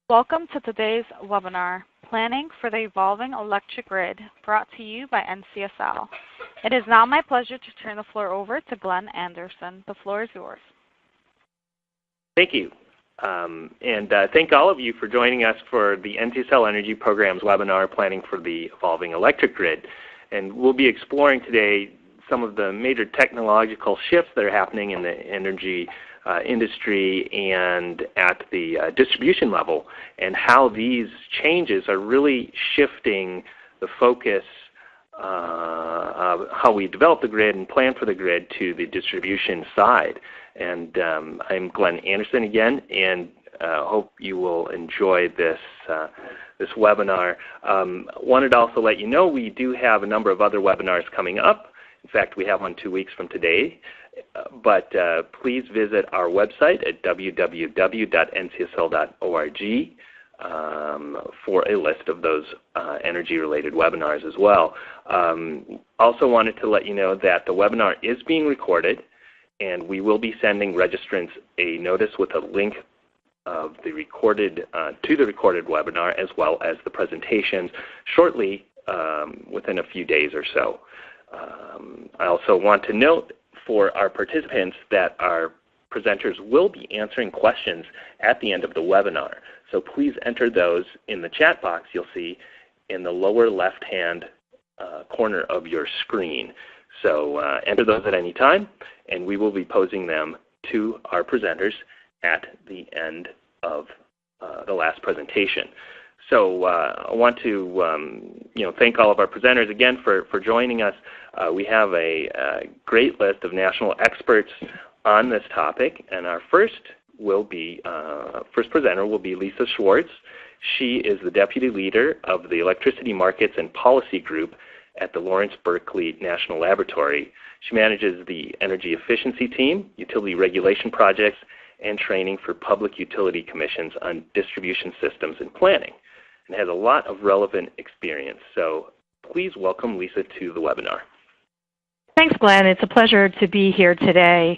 Welcome to today's webinar, Planning for the Evolving Electric Grid, brought to you by NCSL. It is now my pleasure to turn the floor over to Glenn Anderson. The floor is yours. Thank you. Thank all of you for joining us for the NCSL Energy Program's webinar, Planning for the Evolving Electric Grid. And we'll be exploring today some of the major technological shifts that are happening in the energy industry and at the distribution level, and how these changes are really shifting the focus of how we develop the grid and plan for the grid to the distribution side. And I'm Glenn Anderson again, and hope you will enjoy this this webinar. Wanted to also let you know we do have a number of other webinars coming up. In fact, we have one 2 weeks from today. But please visit our website at www.ncsl.org for a list of those energy-related webinars as well. Also wanted to let you know that the webinar is being recorded, and we will be sending registrants a notice with a link of the recorded to the recorded webinar, as well as the presentations shortly within a few days or so. I also want to note for our participants that our presenters will be answering questions at the end of the webinar. So please enter those in the chat box you'll see in the lower left-hand corner of your screen. So enter those at any time, and we will be posing them to our presenters at the end of the last presentation. So I want to thank all of our presenters again for joining us. We have a great list of national experts on this topic, and our first presenter will be Lisa Schwartz. She is the Deputy Leader of the Electricity Markets and Policy Group at the Lawrence Berkeley National Laboratory. She manages the Energy Efficiency Team, Utility Regulation Projects, and training for public utility commissions on distribution systems and planning, and has a lot of relevant experience. So please welcome Lisa to the webinar. Thanks, Glenn. It's a pleasure to be here today.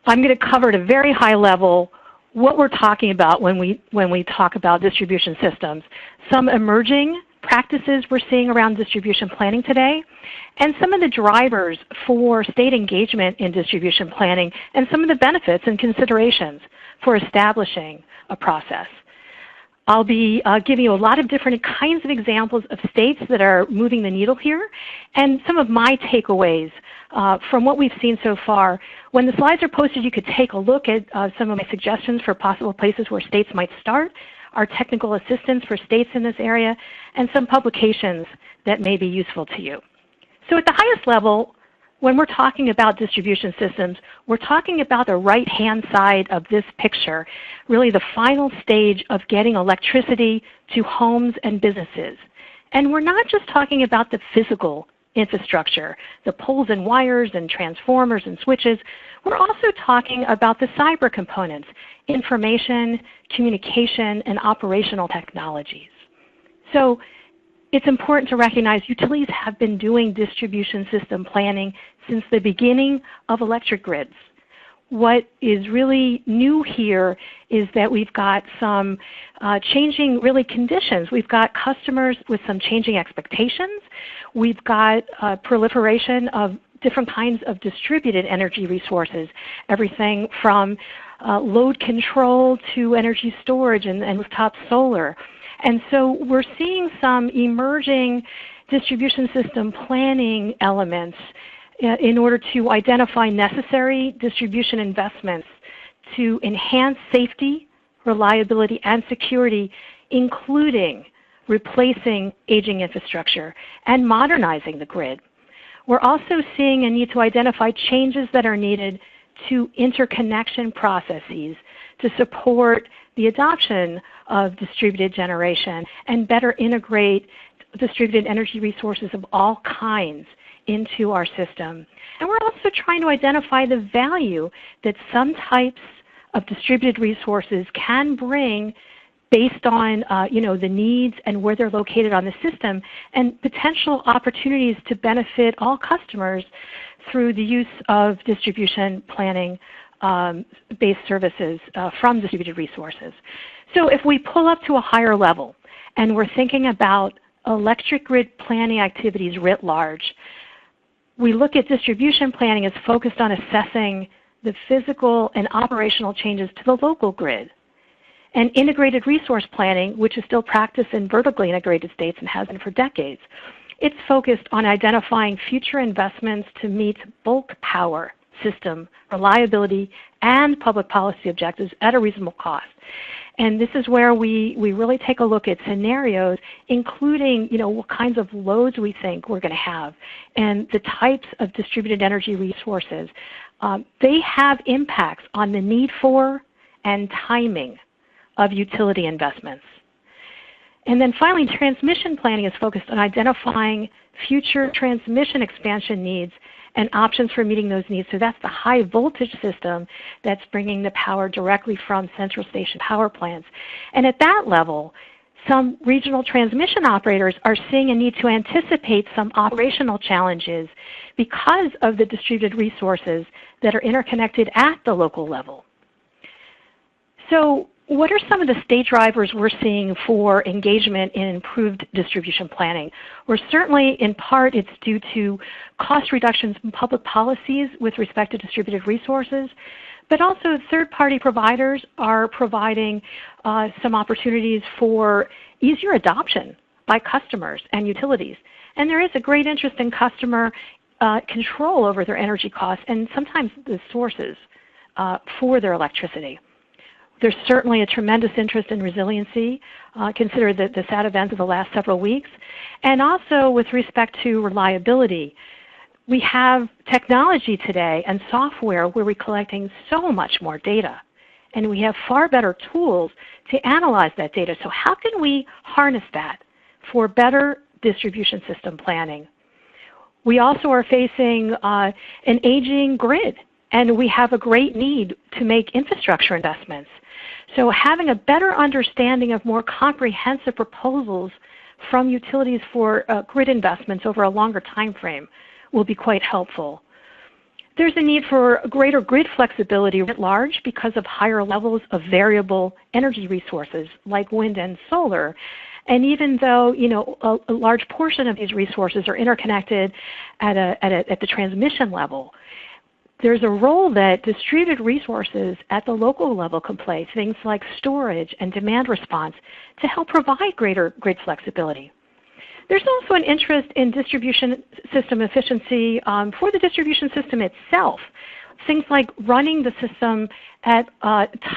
I'm going to cover at a very high level what we're talking about when we talk about distribution systems, some emerging practices we're seeing around distribution planning today, and some of the drivers for state engagement in distribution planning, and some of the benefits and considerations for establishing a process. I'll be giving you a lot of different kinds of examples of states that are moving the needle here, and some of my takeaways from what we've seen so far. When the slides are posted, you could take a look at some of my suggestions for possible places where states might start, our technical assistance for states in this area, and some publications that may be useful to you. So at the highest level, when we're talking about distribution systems, we're talking about the right-hand side of this picture, really the final stage of getting electricity to homes and businesses. And we're not just talking about the physical infrastructure, the poles and wires and transformers and switches. We're also talking about the cyber components, information, communication, and operational technologies. So it's important to recognize utilities have been doing distribution system planning since the beginning of electric grids. What is really new here is that we've got some changing conditions. We've got customers with some changing expectations. We've got proliferation of different kinds of distributed energy resources, everything from load control to energy storage and rooftop solar. And so we're seeing some emerging distribution system planning elements in order to identify necessary distribution investments to enhance safety, reliability, and security, including replacing aging infrastructure and modernizing the grid. We're also seeing a need to identify changes that are needed to interconnection processes to support the adoption of distributed generation and better integrate distributed energy resources of all kinds into our system. And we're also trying to identify the value that some types of distributed resources can bring based on the needs and where they're located on the system, and potential opportunities to benefit all customers through the use of distribution planning based services from distributed resources. So if we pull up to a higher level and we're thinking about electric grid planning activities writ large, we look at distribution planning as focused on assessing the physical and operational changes to the local grid. And integrated resource planning, which is still practiced in vertically integrated states and has been for decades, it's focused on identifying future investments to meet bulk power system reliability and public policy objectives at a reasonable cost. And this is where we really take a look at scenarios, including what kinds of loads we think we're going to have and the types of distributed energy resources. They have impacts on the need for and timing of utility investments. And then finally, transmission planning is focused on identifying future transmission expansion needs and options for meeting those needs. So that's the high voltage system that's bringing the power directly from central station power plants. And at that level, some regional transmission operators are seeing a need to anticipate some operational challenges because of the distributed resources that are interconnected at the local level. So what are some of the state drivers we're seeing for engagement in improved distribution planning? Well, certainly in part it's due to cost reductions in public policies with respect to distributed resources, but also third-party providers are providing some opportunities for easier adoption by customers and utilities. And there is a great interest in customer control over their energy costs and sometimes the sources for their electricity. There's certainly a tremendous interest in resiliency, consider the sad events of the last several weeks, and also with respect to reliability. We have technology today and software where we're collecting so much more data, and we have far better tools to analyze that data. So how can we harness that for better distribution system planning? We also are facing an aging grid, and we have a great need to make infrastructure investments. So having a better understanding of more comprehensive proposals from utilities for grid investments over a longer time frame will be quite helpful. There's a need for greater grid flexibility at large because of higher levels of variable energy resources like wind and solar. And even though a large portion of these resources are interconnected at the transmission level, there's a role that distributed resources at the local level can play, things like storage and demand response, to help provide greater grid flexibility. There's also an interest in distribution system efficiency for the distribution system itself. Things like running the system at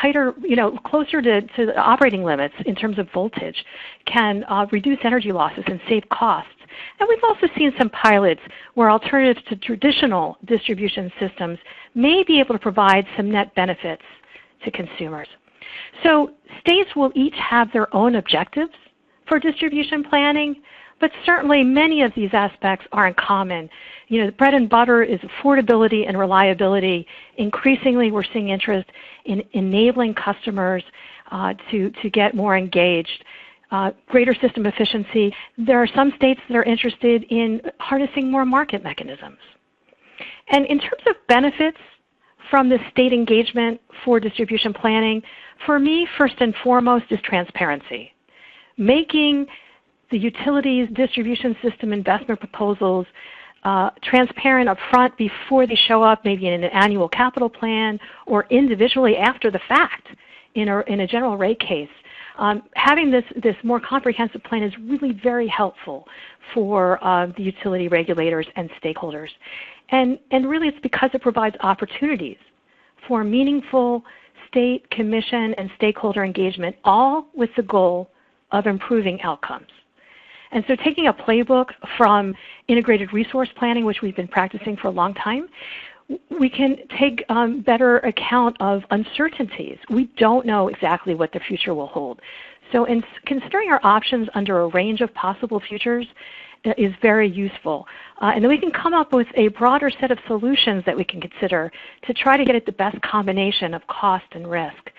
tighter, closer to the operating limits in terms of voltage can reduce energy losses and save costs. And we've also seen some pilots where alternatives to traditional distribution systems may be able to provide some net benefits to consumers. So states will each have their own objectives for distribution planning, but certainly many of these aspects are in common. The bread and butter is affordability and reliability. Increasingly, we're seeing interest in enabling customers to get more engaged. Greater system efficiency. There are some states that are interested in harnessing more market mechanisms. And in terms of benefits from the state engagement for distribution planning, for me, first and foremost is transparency. Making the utilities distribution system investment proposals transparent up front before they show up, maybe in an annual capital plan or individually after the fact in a general rate case. Having this more comprehensive plan is really very helpful for the utility regulators and stakeholders. And really it's because it provides opportunities for meaningful state, commission, and stakeholder engagement, all with the goal of improving outcomes. And so taking a playbook from integrated resource planning, which we've been practicing for a long time, we can take better account of uncertainties. We don't know exactly what the future will hold. So in considering our options under a range of possible futures is very useful. And then we can come up with a broader set of solutions that we can consider to try to get at the best combination of cost and risk.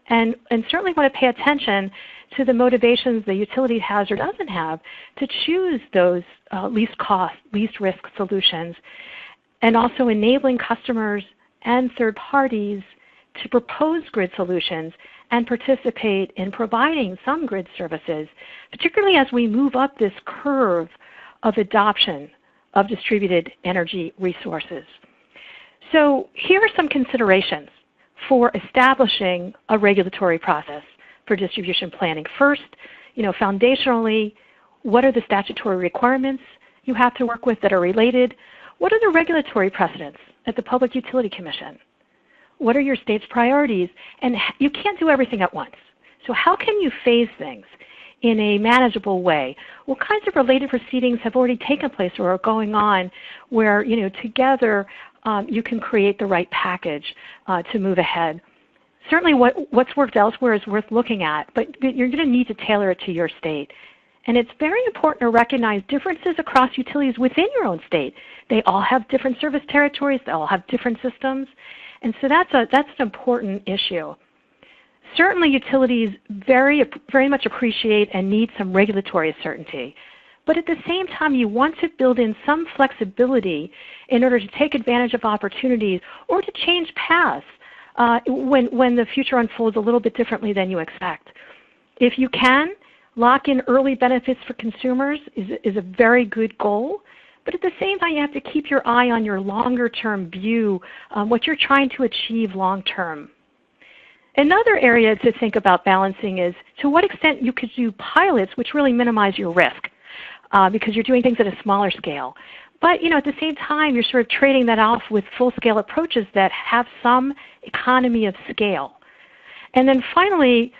And certainly want to pay attention to the motivations the utility has or doesn't have to choose those least cost, least risk solutions, and also enabling customers and third parties to propose grid solutions and participate in providing some grid services, particularly as we move up this curve of adoption of distributed energy resources. So here are some considerations for establishing a regulatory process for distribution planning. First, foundationally, what are the statutory requirements you have to work with that are related? What are the regulatory precedents at the Public Utility Commission? What are your state's priorities? And you can't do everything at once. So how can you phase things in a manageable way? What kinds of related proceedings have already taken place or are going on where, together you can create the right package to move ahead? Certainly what's worked elsewhere is worth looking at, but you're going to need to tailor it to your state. And it's very important to recognize differences across utilities within your own state. They all have different service territories. They all have different systems. And so that's an important issue. Certainly utilities very much appreciate and need some regulatory certainty. But at the same time, you want to build in some flexibility in order to take advantage of opportunities or to change paths when the future unfolds a little bit differently than you expect. If you can, lock in early benefits for consumers is a very good goal. But at the same time, you have to keep your eye on your longer-term view, what you're trying to achieve long-term. Another area to think about balancing is to what extent you could do pilots which really minimize your risk because you're doing things at a smaller scale. But at the same time, you're sort of trading that off with full-scale approaches that have some economy of scale. And then finally,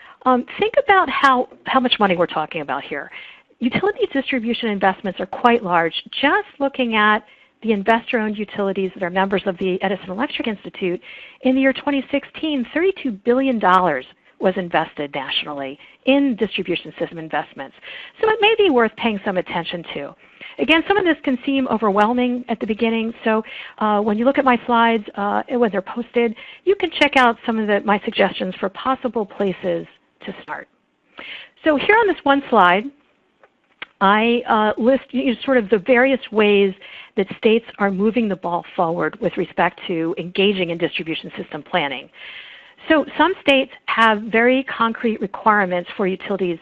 think about how much money we're talking about here. Utility distribution investments are quite large. Just looking at the investor-owned utilities that are members of the Edison Electric Institute, in the year 2016, $32 billion was invested nationally in distribution system investments. So it may be worth paying some attention to. Again, some of this can seem overwhelming at the beginning, so when you look at my slides, when they're posted, you can check out some of my suggestions for possible places to start. So here on this one slide, I list sort of the various ways that states are moving the ball forward with respect to engaging in distribution system planning. So some states have very concrete requirements for utilities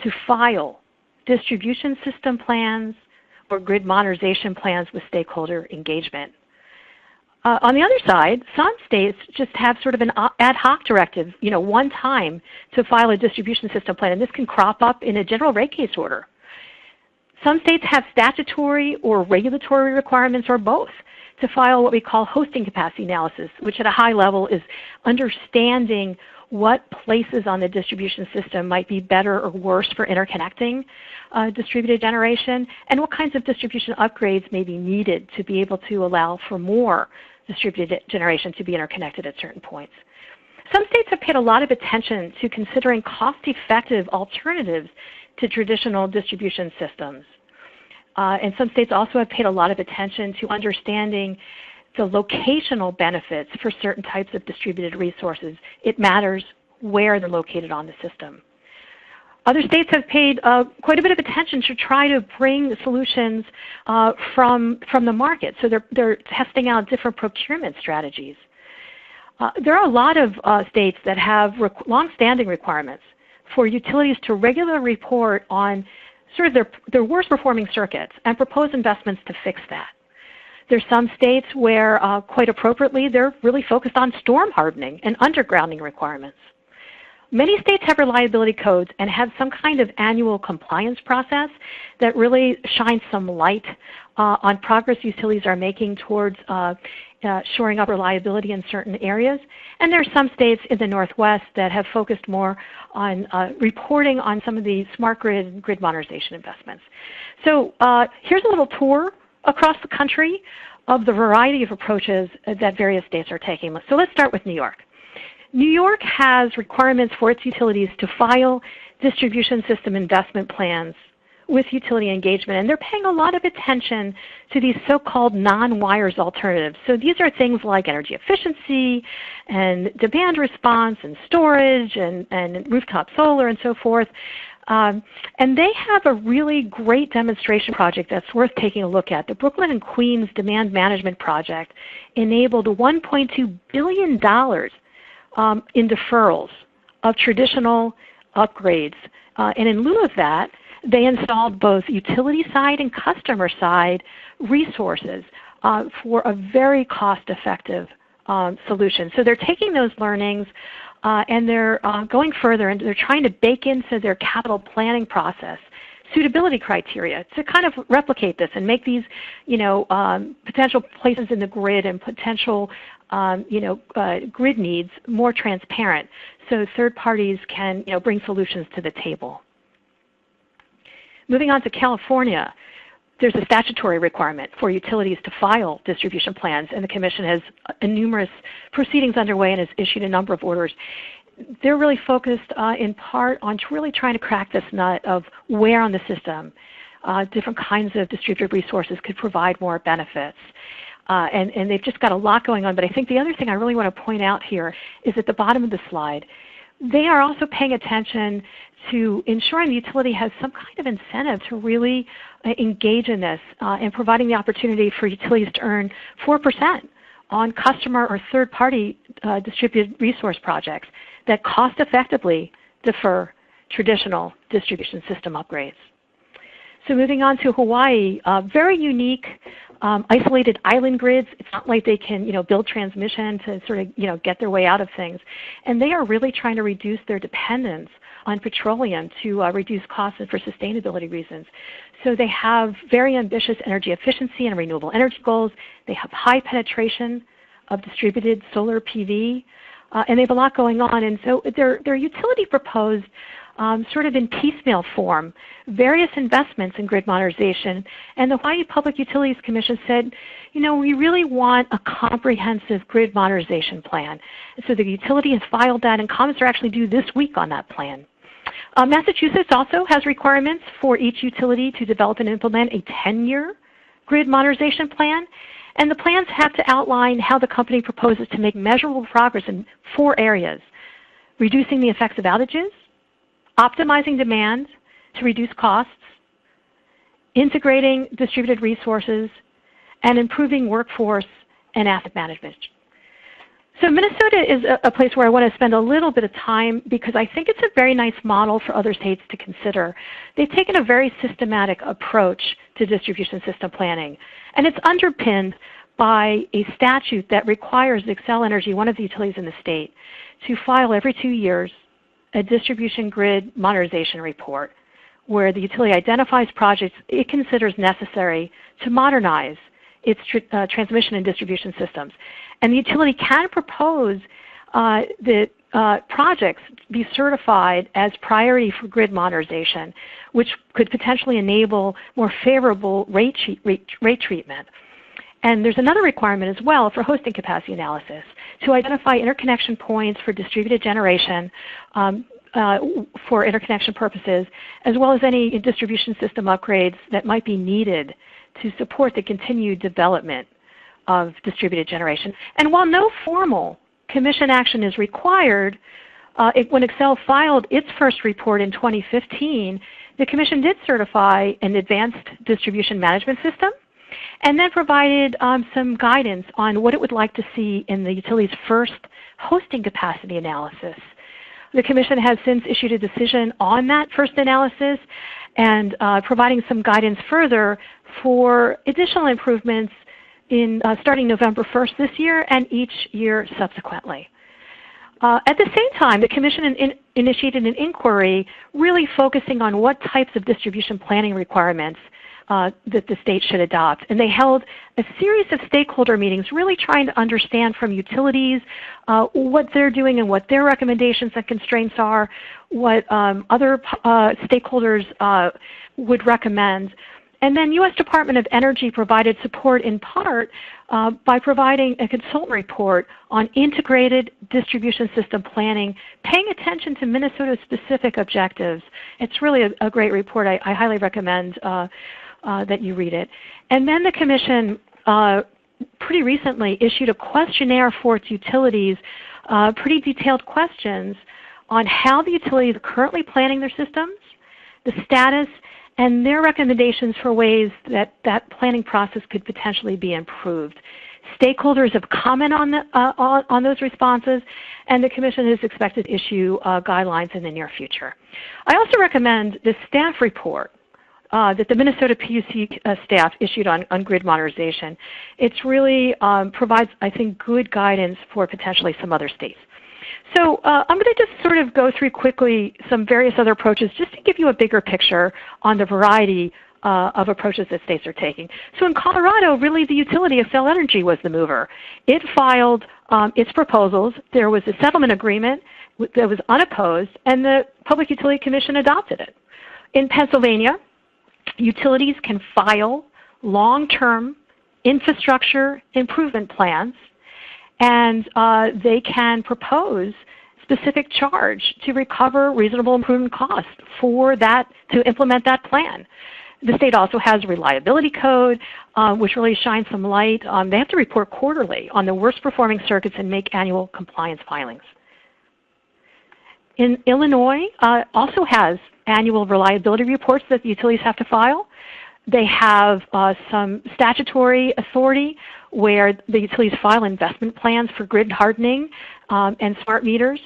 to file distribution system plans or grid modernization plans with stakeholder engagement. On the other side, some states just have sort of an ad hoc directive, one time to file a distribution system plan, and this can crop up in a general rate case order. Some states have statutory or regulatory requirements or both to file what we call hosting capacity analysis, which at a high level is understanding what places on the distribution system might be better or worse for interconnecting distributed generation, and what kinds of distribution upgrades may be needed to be able to allow for more distributed generation to be interconnected at certain points. Some states have paid a lot of attention to considering cost-effective alternatives to traditional distribution systems. And some states also have paid a lot of attention to understanding the locational benefits for certain types of distributed resources. It matters where they're located on the system. Other states have paid quite a bit of attention to try to bring solutions from the market. So they're testing out different procurement strategies. There are a lot of states that have long-standing requirements for utilities to regularly report on sort of their worst performing circuits and propose investments to fix that. There's some states where, quite appropriately, they're really focused on storm hardening and undergrounding requirements. Many states have reliability codes and have some kind of annual compliance process that really shines some light on progress utilities are making towards shoring up reliability in certain areas. And there are some states in the Northwest that have focused more on reporting on some of the smart grid and grid modernization investments. So here's a little tour across the country of the variety of approaches that various states are taking. So let's start with New York. New York has requirements for its utilities to file distribution system investment plans with utility engagement, and they're paying a lot of attention to these so-called non-wires alternatives. So these are things like energy efficiency and demand response and storage and rooftop solar and so forth. And they have a really great demonstration project that's worth taking a look at. The Brooklyn and Queens Demand Management Project enabled $1.2 billion in deferrals of traditional upgrades. And in lieu of that, they installed both utility side and customer side resources for a very cost-effective solution. So they're taking those learnings and they're going further, and they're trying to bake into their capital planning process suitability criteria to kind of replicate this and make these, potential places in the grid and potential, grid needs more transparent, so third parties can, bring solutions to the table. Moving on to California, there's a statutory requirement for utilities to file distribution plans, and the Commission has numerous proceedings underway and has issued a number of orders. They're really focused in part on really trying to crack this nut of where on the system different kinds of distributed resources could provide more benefits. And they've just got a lot going on. But I think the other thing I really want to point out here is at the bottom of the slide, they are also paying attention to ensuring the utility has some kind of incentive to really engage in this and providing the opportunity for utilities to earn 4% on customer or third-party distributed resource projects that cost-effectively defer traditional distribution system upgrades. So moving on to Hawaii, very unique isolated island grids. It's not like they can build transmission to sort of get their way out of things. And they are really trying to reduce their dependence on petroleum to reduce costs and for sustainability reasons. So they have very ambitious energy efficiency and renewable energy goals. They have high penetration of distributed solar PV, and they have a lot going on. And so their utility proposed sort of in piecemeal form various investments in grid modernization. And the Hawaii Public Utilities Commission said, we really want a comprehensive grid modernization plan. And so the utility has filed that, and comments are actually due this week on that plan. Massachusetts also has requirements for each utility to develop and implement a 10-year grid modernization plan. And the plans have to outline how the company proposes to make measurable progress in 4 areas: reducing the effects of outages, optimizing demand to reduce costs, integrating distributed resources, and improving workforce and asset management. So Minnesota is a place where I want to spend a little bit of time because I think it's a very nice model for other states to consider. They've taken a very systematic approach to distribution system planning, and it's underpinned by a statute that requires Xcel Energy, one of the utilities in the state, to file every 2 years a distribution grid modernization report where the utility identifies projects it considers necessary to modernize its transmission and distribution systems. And the utility can propose that projects be certified as priority for grid modernization, which could potentially enable more favorable rate treatment. And there's another requirement as well for hosting capacity analysis to identify interconnection points for distributed generation for interconnection purposes, as well as any distribution system upgrades that might be needed to support the continued development of distributed generation. And while no formal Commission action is required, when Xcel filed its first report in 2015, the Commission did certify an advanced distribution management system and then provided some guidance on what it would like to see in the utility's first hosting capacity analysis. The Commission has since issued a decision on that first analysis and providing some guidance further for additional improvements in starting November 1st this year and each year subsequently. At the same time, the Commission initiated an inquiry really focusing on what types of distribution planning requirements that the state should adopt. And they held a series of stakeholder meetings really trying to understand from utilities what they're doing and what their recommendations and constraints are, what other stakeholders would recommend. And then U.S. Department of Energy provided support in part by providing a consultant report on integrated distribution system planning, paying attention to Minnesota's specific objectives. It's really a great report. I highly recommend that you read it. And then the Commission pretty recently issued a questionnaire for its utilities, pretty detailed questions on how the utilities are currently planning their systems, the status, and their recommendations for ways that that planning process could potentially be improved. Stakeholders have commented on those responses, and the Commission is expected to issue guidelines in the near future. I also recommend the staff report that the Minnesota PUC staff issued on grid modernization. It really provides, I think, good guidance for potentially some other states. So I'm going to just sort of go through quickly some various other approaches just to give you a bigger picture on the variety of approaches that states are taking. So in Colorado, really the utility of Xcel Energy was the mover. It filed its proposals. There was a settlement agreement that was unopposed, and the Public Utility Commission adopted it. In Pennsylvania, utilities can file long-term infrastructure improvement plans, and they can propose specific charge to recover reasonable improvement costs for that, to implement that plan. The state also has a reliability code, which really shines some light. They have to report quarterly on the worst performing circuits and make annual compliance filings. In Illinois, also has annual reliability reports that the utilities have to file. They have some statutory authority where the utilities file investment plans for grid hardening and smart meters,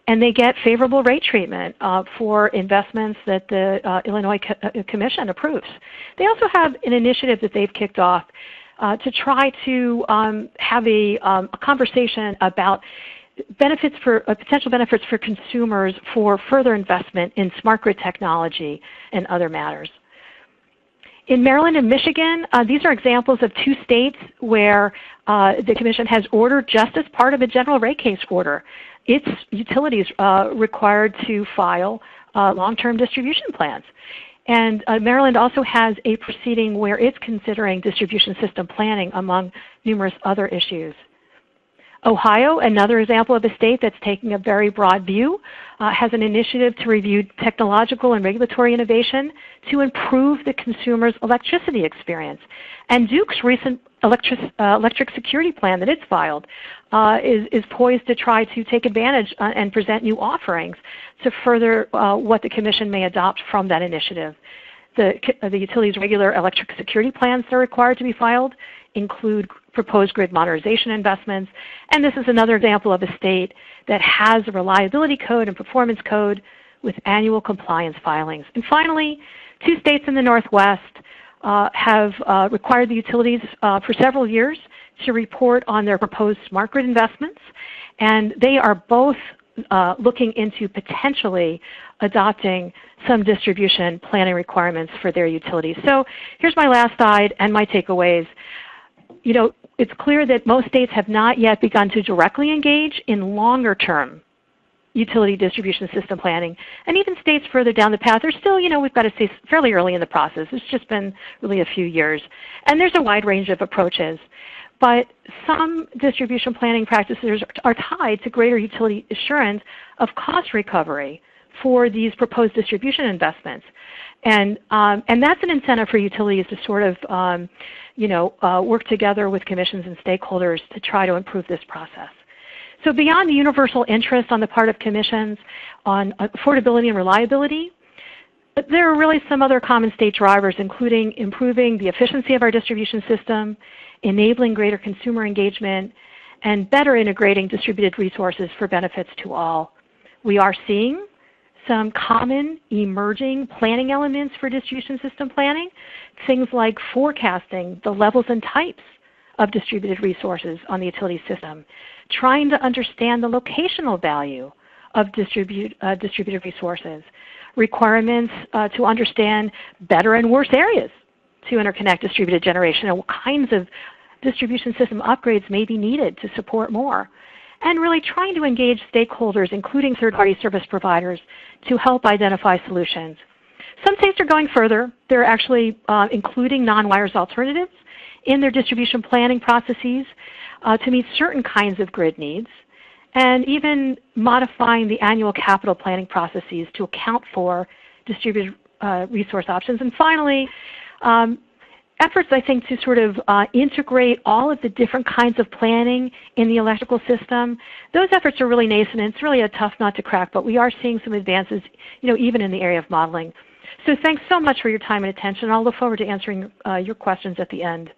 and they get favorable rate treatment for investments that the Illinois Commission approves. They also have an initiative that they've kicked off to try to have a conversation about benefits for potential benefits for consumers for further investment in smart grid technology and other matters. In Maryland and Michigan, these are examples of two states where the Commission has ordered, just as part of a general rate case order, its utilities required to file long-term distribution plans. And Maryland also has a proceeding where it's considering distribution system planning among numerous other issues. Ohio, another example of a state that's taking a very broad view, has an initiative to review technological and regulatory innovation to improve the consumer's electricity experience. And Duke's recent electric security plan that it's filed is poised to try to take advantage and present new offerings to further what the Commission may adopt from that initiative. The utility's regular electric security plans that are required to be filed include proposed grid modernization investments, and this is another example of a state that has a reliability code and performance code with annual compliance filings. And finally, two states in the Northwest have required the utilities for several years to report on their proposed smart grid investments, and they are both looking into potentially adopting some distribution planning requirements for their utilities. So here's my last slide and my takeaways. You know, it's clear that most states have not yet begun to directly engage in longer-term utility distribution system planning. And even states further down the path are still, you know, we've got to say, fairly early in the process. It's just been really a few years. And there's a wide range of approaches. But some distribution planning practices are tied to greater utility assurance of cost recovery for these proposed distribution investments. And that's an incentive for utilities to sort of, work together with commissions and stakeholders to try to improve this process. So beyond the universal interest on the part of commissions on affordability and reliability, there are really some other common state drivers, including improving the efficiency of our distribution system, enabling greater consumer engagement, and better integrating distributed resources for benefits to all. We are seeing some common emerging planning elements for distribution system planning, things like forecasting the levels and types of distributed resources on the utility system, trying to understand the locational value of distributed resources, requirements to understand better and worse areas to interconnect distributed generation, and what kinds of distribution system upgrades may be needed to support more. And really trying to engage stakeholders, including third-party service providers, to help identify solutions. Some states are going further. They're actually including non-wires alternatives in their distribution planning processes to meet certain kinds of grid needs, and even modifying the annual capital planning processes to account for distributed resource options. And finally, efforts, I think, to sort of integrate all of the different kinds of planning in the electrical system. Those efforts are really nascent. It's really a tough nut to crack, but we are seeing some advances, even in the area of modeling. So thanks so much for your time and attention. I'll look forward to answering your questions at the end.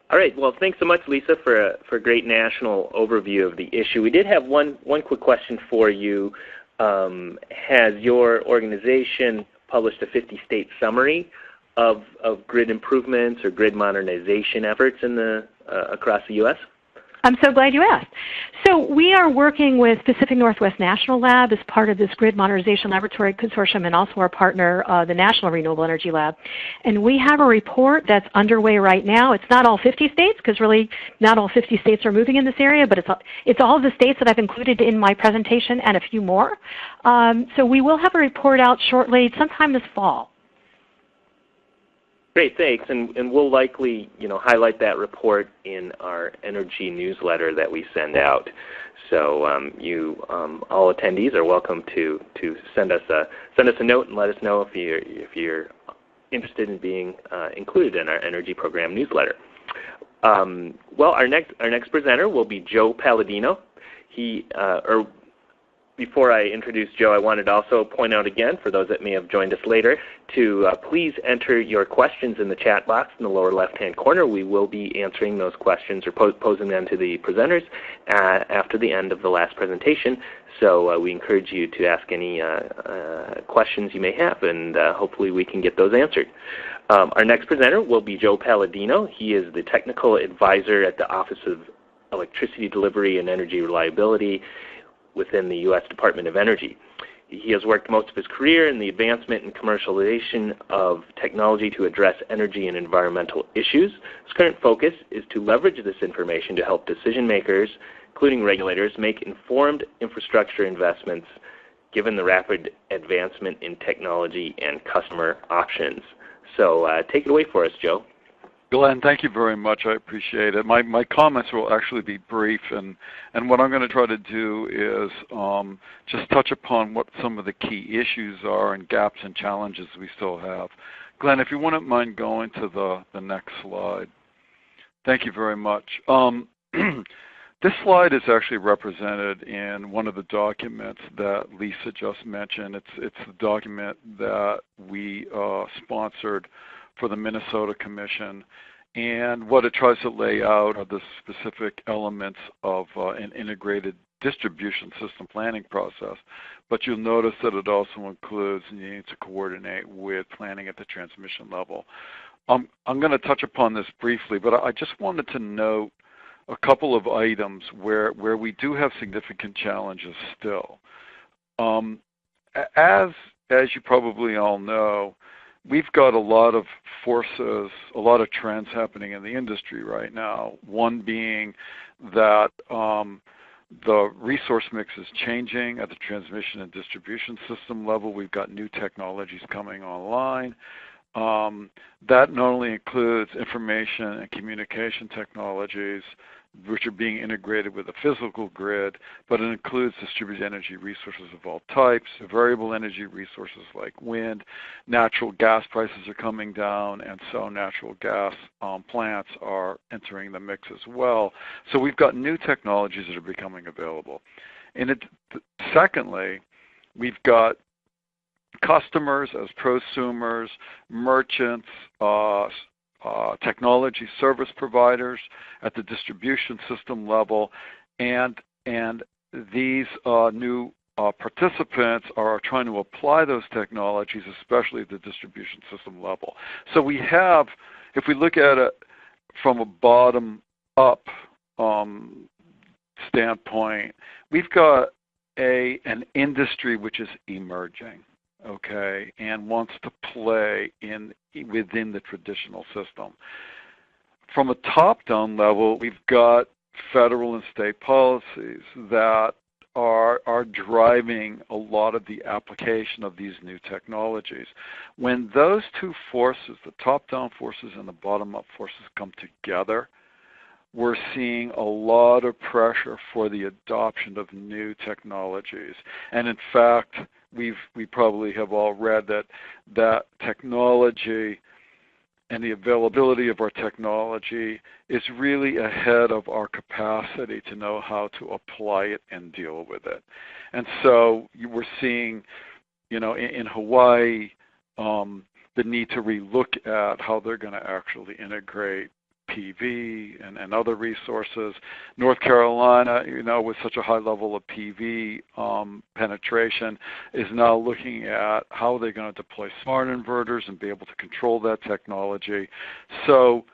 All right. Well, thanks so much, Lisa, for a great national overview of the issue. We did have one quick question for you. Has your organization published a 50-state summary of grid improvements or grid modernization efforts across the U.S.? I'm so glad you asked. So we are working with Pacific Northwest National Lab as part of this Grid Modernization Laboratory Consortium, and also our partner, the National Renewable Energy Lab. And we have a report that's underway right now. It's not all 50 states, because really not all 50 states are moving in this area, but it's all of the states that I've included in my presentation and a few more. So we will have a report out shortly, sometime this fall. Great, thanks. And we'll likely, highlight that report in our energy newsletter that we send out. So all attendees are welcome to send us a note and let us know if you're interested in being included in our energy program newsletter. Well, our next presenter will be Joe Palladino. Before I introduce Joe, I wanted to also point out again, for those that may have joined us later, to please enter your questions in the chat box in the lower left-hand corner. We will be answering those questions or posing them to the presenters after the end of the last presentation. So we encourage you to ask any questions you may have, and hopefully we can get those answered. Our next presenter will be Joe Palladino. He is the Technical Advisor at the Office of Electricity Delivery and Energy Reliability within the U.S. Department of Energy. He has worked most of his career in the advancement and commercialization of technology to address energy and environmental issues. His current focus is to leverage this information to help decision makers, including regulators, make informed infrastructure investments given the rapid advancement in technology and customer options. So take it away for us, Joe. Glenn, thank you very much. I appreciate it. My comments will actually be brief, and what I'm going to try to do is just touch upon what some of the key issues are and gaps and challenges we still have. Glenn, if you wouldn't mind going to the next slide. Thank you very much. This slide is actually represented in one of the documents that Lisa just mentioned. It's the document that we sponsored for the Minnesota Commission, and what it tries to lay out are the specific elements of an integrated distribution system planning process. But you'll notice that it also includes needing to coordinate with planning at the transmission level. I'm going to touch upon this briefly, but I just wanted to note a couple of items where we do have significant challenges still. As you probably all know, we've got a lot of forces, a lot of trends happening in the industry right now. One being that the resource mix is changing at the transmission and distribution system level. We've got new technologies coming online. That not only includes information and communication technologies, which are being integrated with the physical grid, but it includes distributed energy resources of all types, variable energy resources like wind. Natural gas prices are coming down, and so natural gas plants are entering the mix as well. So we've got new technologies that are becoming available. And secondly, we've got customers as prosumers, merchants, technology service providers at the distribution system level, and these new participants are trying to apply those technologies, especially at the distribution system level. So we have, if we look at it from a bottom-up standpoint, we've got an industry which is emerging, okay, and wants to play within the traditional system. From a top-down level, we've got federal and state policies that are driving a lot of the application of these new technologies. When those two forces, the top-down forces and the bottom-up forces, come together, we're seeing a lot of pressure for the adoption of new technologies. And in fact, we probably have all read that technology and the availability of our technology is really ahead of our capacity to know how to apply it and deal with it. And so we're seeing, in Hawaii, the need to relook at how they're going to actually integrate PV and other resources. North Carolina, with such a high level of PV penetration, is now looking at how they're going to deploy smart inverters and be able to control that technology. So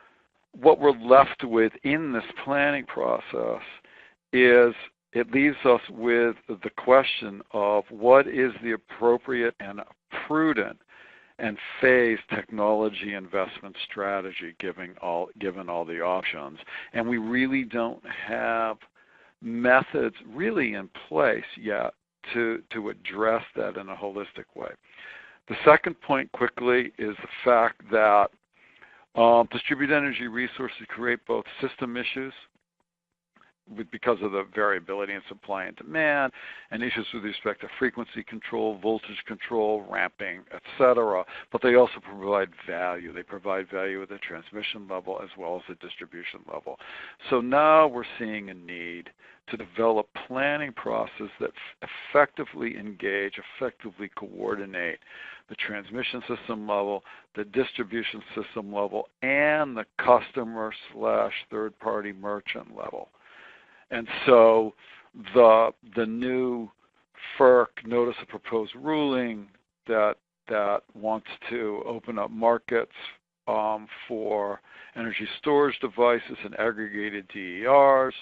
what we're left with in this planning process is it leaves us with the question of what is the appropriate and prudent and phased technology investment strategy given all the options. And we really don't have methods really in place yet to address that in a holistic way. The second point quickly is the fact that distributed energy resources create both system issues because of the variability in supply and demand, and issues with respect to frequency control, voltage control, ramping, etc. But they also provide value. They provide value at the transmission level as well as the distribution level. So now we're seeing a need to develop planning processes that effectively engage, effectively coordinate the transmission system level, the distribution system level, and the customer/third-party merchant level. And so the new FERC notice of proposed ruling that wants to open up markets for energy storage devices and aggregated DERs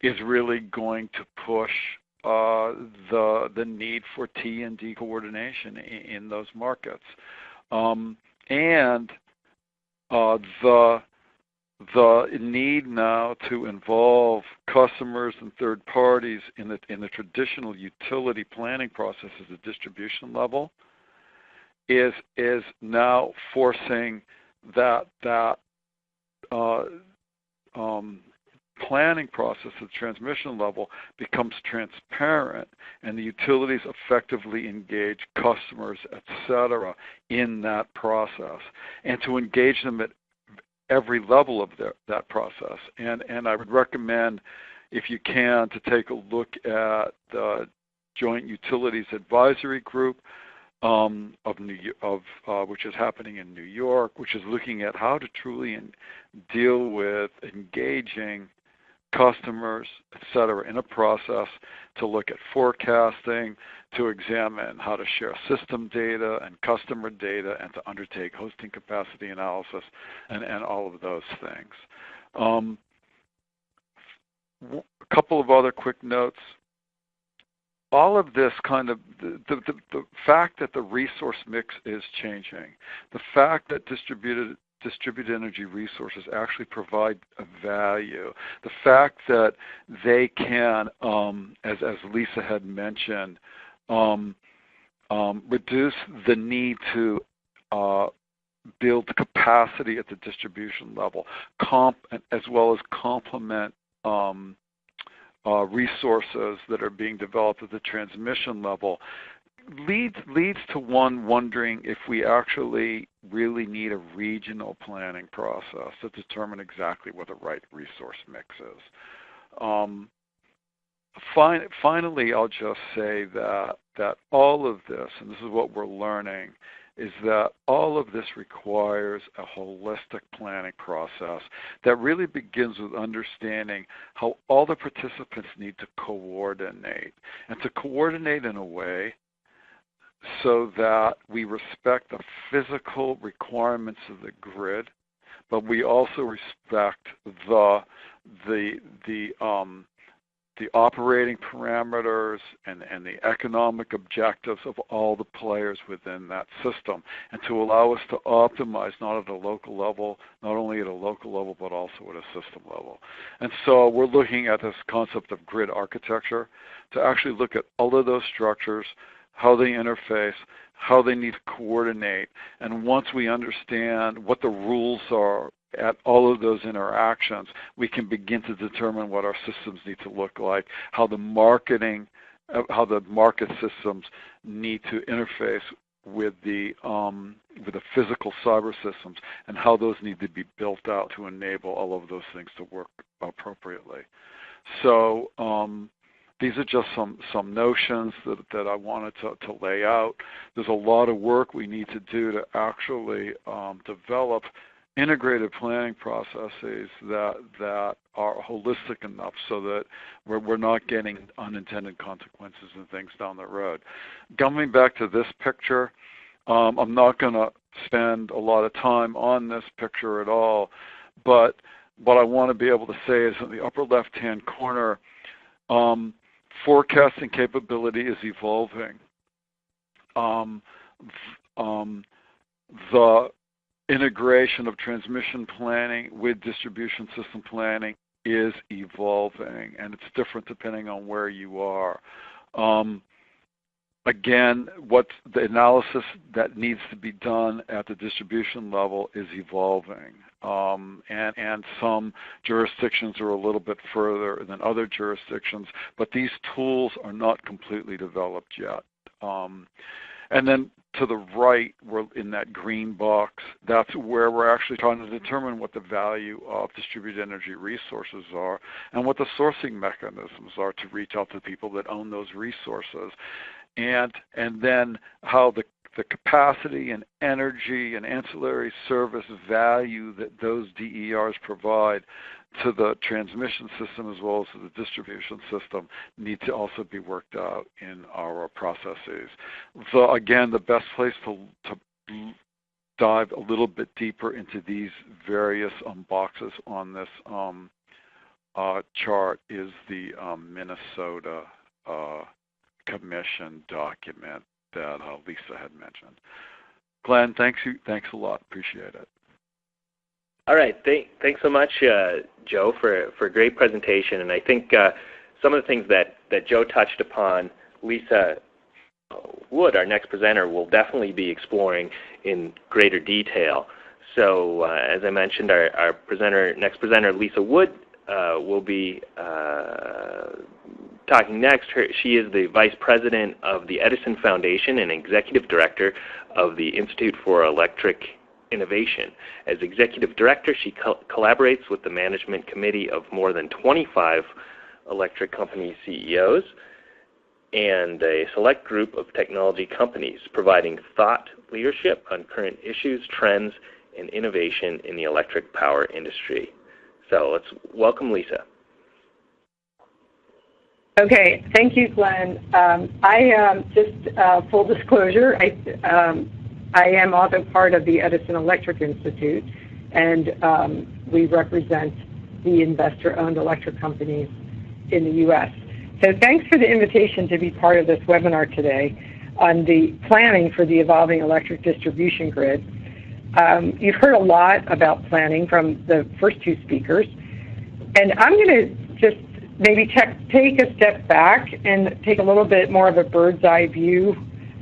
is really going to push the need for T&D coordination in those markets. And the need now to involve customers and third parties in the traditional utility planning process at the distribution level is now forcing that planning process at the transmission level becomes transparent, and the utilities effectively engage customers, etc., in that process, and to engage them at every level of that process. And I would recommend, if you can, to take a look at the Joint Utilities Advisory Group which is happening in New York, which is looking at how to truly deal with engaging customers, etc., in a process to look at forecasting, to examine how to share system data and customer data, and to undertake hosting capacity analysis and all of those things. A couple of other quick notes. All of this kind of, the fact that the resource mix is changing, the fact that distributed energy resources actually provide a value, the fact that they can, as Lisa had mentioned, reduce the need to build capacity at the distribution level, as well as complement resources that are being developed at the transmission level, leads to one wondering if we actually really need a regional planning process to determine exactly what the right resource mix is. Finally, I'll just say that all of this, and this is what we're learning, is that all of this requires a holistic planning process that really begins with understanding how all the participants need to coordinate, and to coordinate in a way so that we respect the physical requirements of the grid, but we also respect the operating parameters and the economic objectives of all the players within that system, and to allow us to optimize not only at a local level, but also at a system level. And so we're looking at this concept of grid architecture to actually look at all of those structures, how they interface, how they need to coordinate, and once we understand what the rules are at all of those interactions, we can begin to determine what our systems need to look like, how the market systems need to interface with the physical cyber systems, and how those need to be built out to enable all of those things to work appropriately. So these are just some notions that I wanted to lay out. There's a lot of work we need to do to actually develop integrated planning processes that are holistic enough so that we're not getting unintended consequences and things down the road. Coming back to this picture, I'm not going to spend a lot of time on this picture at all, but what I want to be able to say is in the upper left-hand corner, forecasting capability is evolving. The integration of transmission planning with distribution system planning is evolving, and it's different depending on where you are. Again, what's the analysis that needs to be done at the distribution level is evolving. And some jurisdictions are a little bit further than other jurisdictions, but these tools are not completely developed yet. And then to the right, we're in that green box, that's where we're actually trying to determine what the value of distributed energy resources are and what the sourcing mechanisms are to reach out to people that own those resources. And then how the capacity and energy and ancillary service value that those DERs provide to the transmission system as well as to the distribution system need to also be worked out in our processes. So again, the best place to dive a little bit deeper into these various boxes on this chart is the Minnesota Commission document that Lisa had mentioned. Glenn, thanks a lot. Appreciate it. All right. Thanks so much, Joe, for a great presentation. And I think some of the things that Joe touched upon, Lisa Wood, our next presenter, will definitely be exploring in greater detail. So as I mentioned, our next presenter, Lisa Wood, will be talking next. She is the Vice President of the Edison Foundation and Executive Director of the Institute for Electric Innovation. As Executive Director, she collaborates with the Management Committee of more than 25 electric company CEOs and a select group of technology companies, providing thought leadership on current issues, trends, and innovation in the electric power industry. So let's welcome Lisa. Okay, thank you, Glenn. Full disclosure, I am also part of the Edison Electric Institute, and we represent the investor-owned electric companies in the U.S. So thanks for the invitation to be part of this webinar today on the planning for the evolving electric distribution grid. You've heard a lot about planning from the first two speakers, and I'm going to just maybe take a step back and take a little bit more of a bird's eye view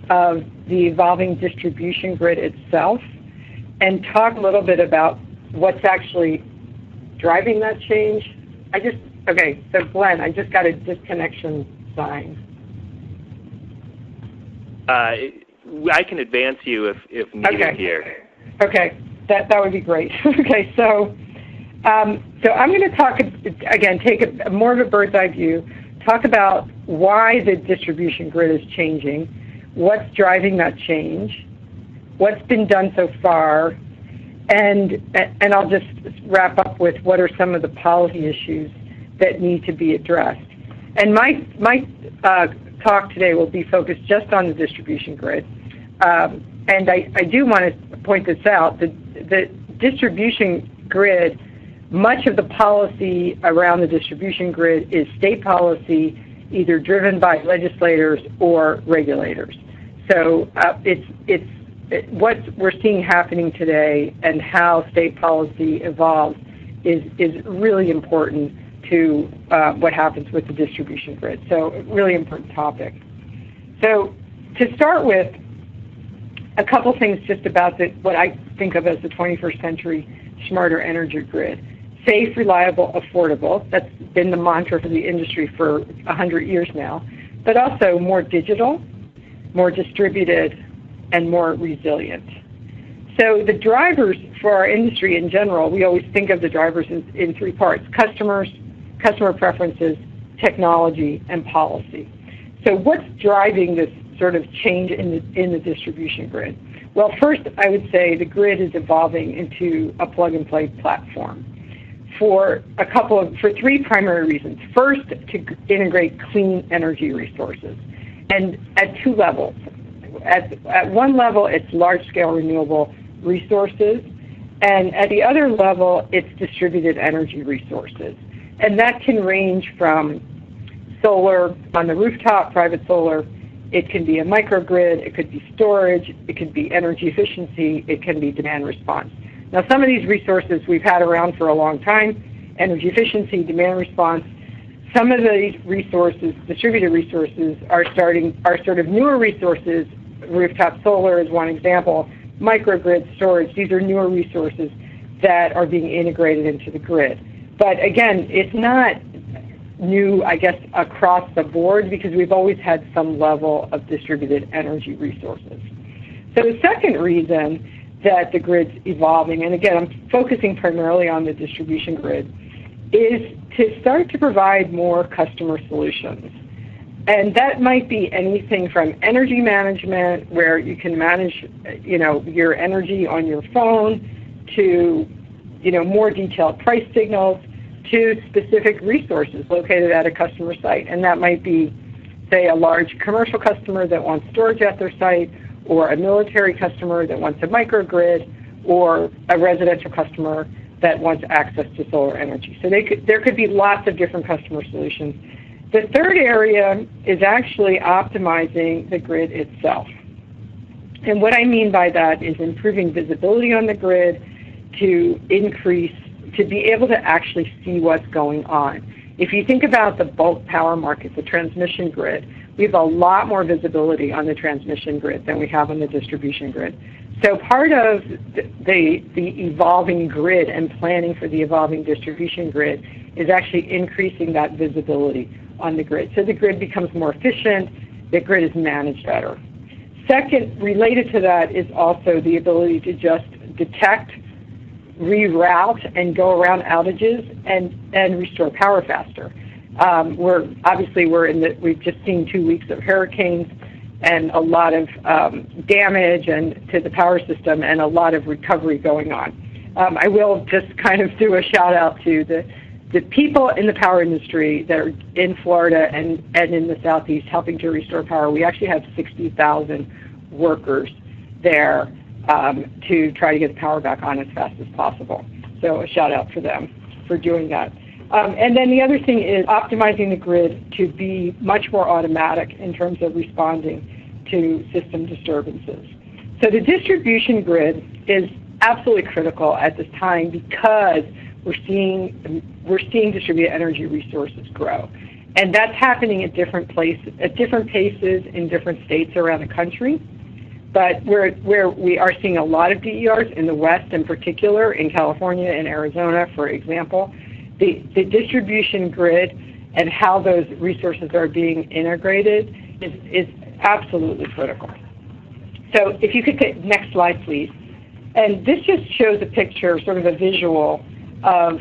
of the evolving distribution grid itself and talk a little bit about what's actually driving that change. Okay, so Glenn, I just got a disconnection sign. I can advance you if needed here. Okay, that would be great. Okay, so I'm going to talk, again, take more of a bird's eye view, talk about why the distribution grid is changing, what's driving that change, what's been done so far, and I'll just wrap up with what are some of the policy issues that need to be addressed. And my talk today will be focused just on the distribution grid. And I do want to point this out, the distribution grid, much of the policy around the distribution grid is state policy, either driven by legislators or regulators. So what we're seeing happening today and how state policy evolves is really important to what happens with the distribution grid. So a really important topic. So to start with, a couple things just about what I think of as the 21st century smarter energy grid. Safe, reliable, affordable. That's been the mantra for the industry for 100 years now. But also more digital, more distributed, and more resilient. So the drivers for our industry in general, we always think of the drivers in three parts: customers, customer preferences, technology, and policy. So what's driving sort of change in the distribution grid? Well, first, I would say the grid is evolving into a plug-and-play platform for three primary reasons. First, to integrate clean energy resources, and at two levels. At one level, it's large-scale renewable resources, and at the other level, it's distributed energy resources. And that can range from solar on the rooftop, private solar. It can be a microgrid, it could be storage, it could be energy efficiency, it can be demand response. Now, some of these resources we've had around for a long time, energy efficiency, demand response. Some of these resources, distributed resources, are sort of newer resources. Rooftop solar is one example. Microgrid storage, these are newer resources that are being integrated into the grid. But again, it's not new, I guess, across the board because we've always had some level of distributed energy resources. So the second reason that the grid's evolving, and again, I'm focusing primarily on the distribution grid, is to start to provide more customer solutions. And that might be anything from energy management, where you can manage, your energy on your phone, to, more detailed price signals, to specific resources located at a customer site. And that might be, say, a large commercial customer that wants storage at their site, or a military customer that wants a microgrid, or a residential customer that wants access to solar energy. So there could be lots of different customer solutions. The third area is actually optimizing the grid itself. And what I mean by that is improving visibility on the grid to be able to actually see what's going on. If you think about the bulk power market, the transmission grid, we have a lot more visibility on the transmission grid than we have on the distribution grid. So part of the evolving grid and planning for the evolving distribution grid is actually increasing that visibility on the grid. So the grid becomes more efficient, the grid is managed better. Second, related to that is also the ability to just detect, reroute, and go around outages and restore power faster. We've just seen 2 weeks of hurricanes and a lot of damage to the power system and a lot of recovery going on. I will just kind of do a shout out to the people in the power industry that are in Florida and in the Southeast helping to restore power. We actually have 60,000 workers there to try to get the power back on as fast as possible. So a shout out for them for doing that. And then the other thing is optimizing the grid to be much more automatic in terms of responding to system disturbances. So the distribution grid is absolutely critical at this time because we're seeing distributed energy resources grow. And that's happening at different places, at different paces in different states around the country. But where we are seeing a lot of DERs in the West in particular, in California and Arizona, for example, the distribution grid and how those resources are being integrated is absolutely critical. So if you could take next slide, please. And this just shows a picture, sort of a visual of,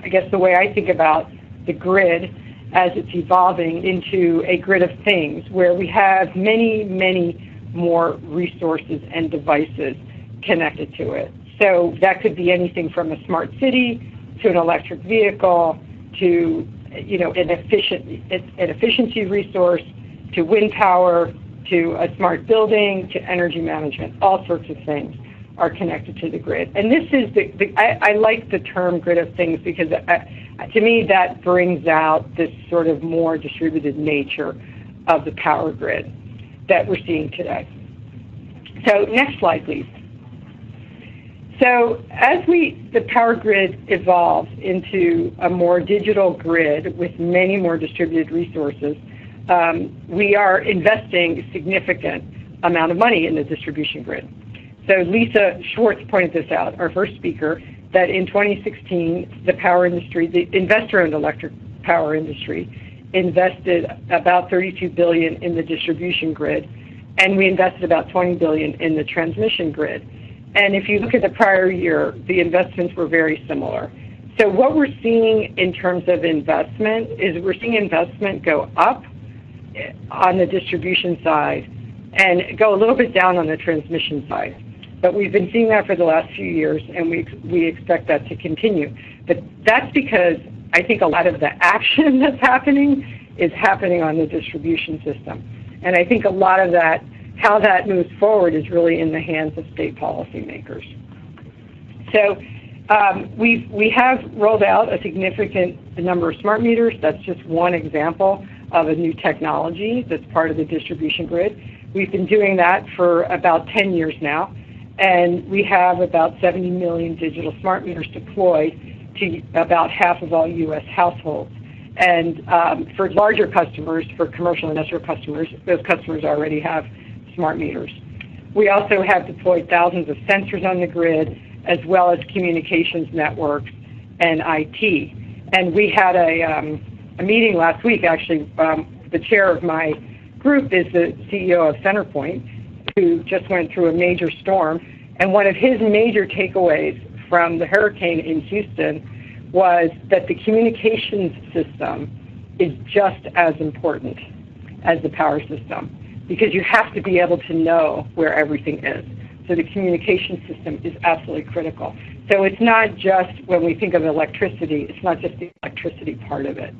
I guess, the way I think about the grid as it's evolving into a grid of things where we have many, many more resources and devices connected to it. So that could be anything from a smart city to an electric vehicle to an efficiency resource, to wind power, to a smart building, to energy management. All sorts of things are connected to the grid. And this is I like the term grid of things because to me that brings out this sort of more distributed nature of the power grid that we're seeing today. So next slide, please. So as the power grid evolves into a more digital grid with many more distributed resources, we are investing a significant amount of money in the distribution grid. So Lisa Schwartz pointed this out, our first speaker, that in 2016, the power industry, the investor-owned electric power industry, invested about $32 billion in the distribution grid, and we invested about $20 billion in the transmission grid. And if you look at the prior year, the investments were very similar. So what we're seeing in terms of investment is we're seeing investment go up, on the distribution side and go a little bit down on the transmission side. But we've been seeing that for the last few years, and we expect that to continue. But that's because I think a lot of the action that's happening is happening on the distribution system. And I think a lot of that, how that moves forward, is really in the hands of state policymakers. So we have rolled out a significant number of smart meters. That's just one example of a new technology that's part of the distribution grid. We've been doing that for about 10 years now, and we have about 70 million digital smart meters deployed to about half of all U.S. households. And for larger customers, for commercial and industrial customers, those customers already have smart meters. We also have deployed thousands of sensors on the grid, as well as communications networks and IT. And we had a meeting last week, actually. The chair of my group is the CEO of CenterPoint, who just went through a major storm. And one of his major takeaways from the hurricane in Houston was that the communications system is just as important as the power system, because you have to be able to know where everything is. So the communication system is absolutely critical. So it's not just, when we think of electricity, it's not just the electricity part of it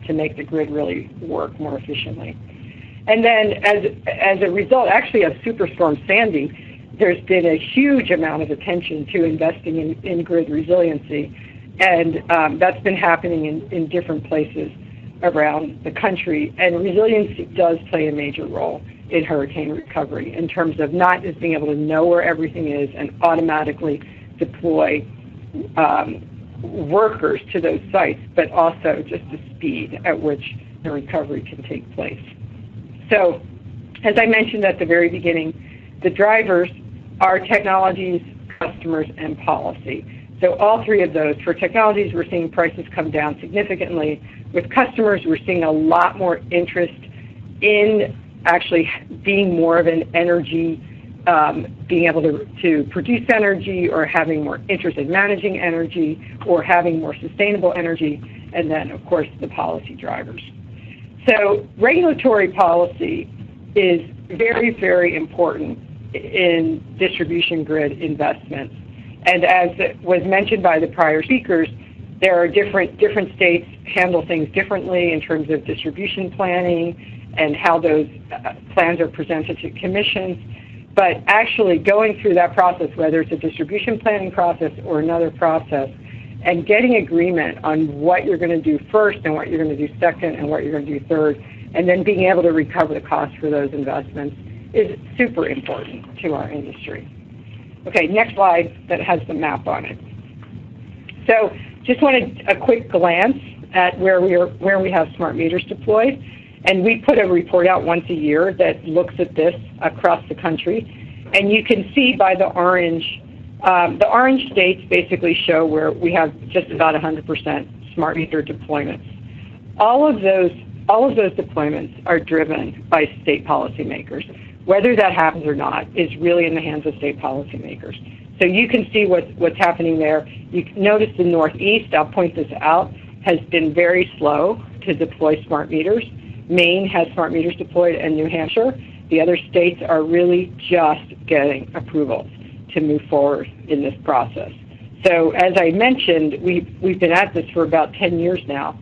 to make the grid really work more efficiently. And then as a result, actually, of Superstorm Sandy, there's been a huge amount of attention to investing in grid resiliency. And that's been happening in different places around the country. And resiliency does play a major role in hurricane recovery, in terms of not just being able to know where everything is and automatically deploy workers to those sites, but also just the speed at which the recovery can take place. So, as I mentioned at the very beginning, the drivers are technologies, customers, and policy. So all three of those. For technologies, we're seeing prices come down significantly. With customers, we're seeing a lot more interest in actually being more of an energy, being able to produce energy, or having more interest in managing energy, or having more sustainable energy, and then, of course, the policy drivers. So regulatory policy is very, very important in distribution grid investments. And as was mentioned by the prior speakers, there are different states handle things differently in terms of distribution planning and how those plans are presented to commissions. But actually going through that process, whether it's a distribution planning process or another process, and getting agreement on what you're going to do first and what you're going to do second and what you're going to do third, and then being able to recover the cost for those investments, is super important to our industry. Okay, next slide that has the map on it. So just wanted a quick glance at where we have smart meters deployed. And we put a report out once a year that looks at this across the country. And you can see by the orange states basically show where we have just about 100% smart meter deployments. All of those deployments are driven by state policymakers. Whether that happens or not is really in the hands of state policymakers. So you can see what's happening there. You can notice the Northeast, I'll point this out, has been very slow to deploy smart meters. Maine has smart meters deployed, and New Hampshire. The other states are really just getting approvals to move forward in this process. So as I mentioned, we've been at this for about 10 years now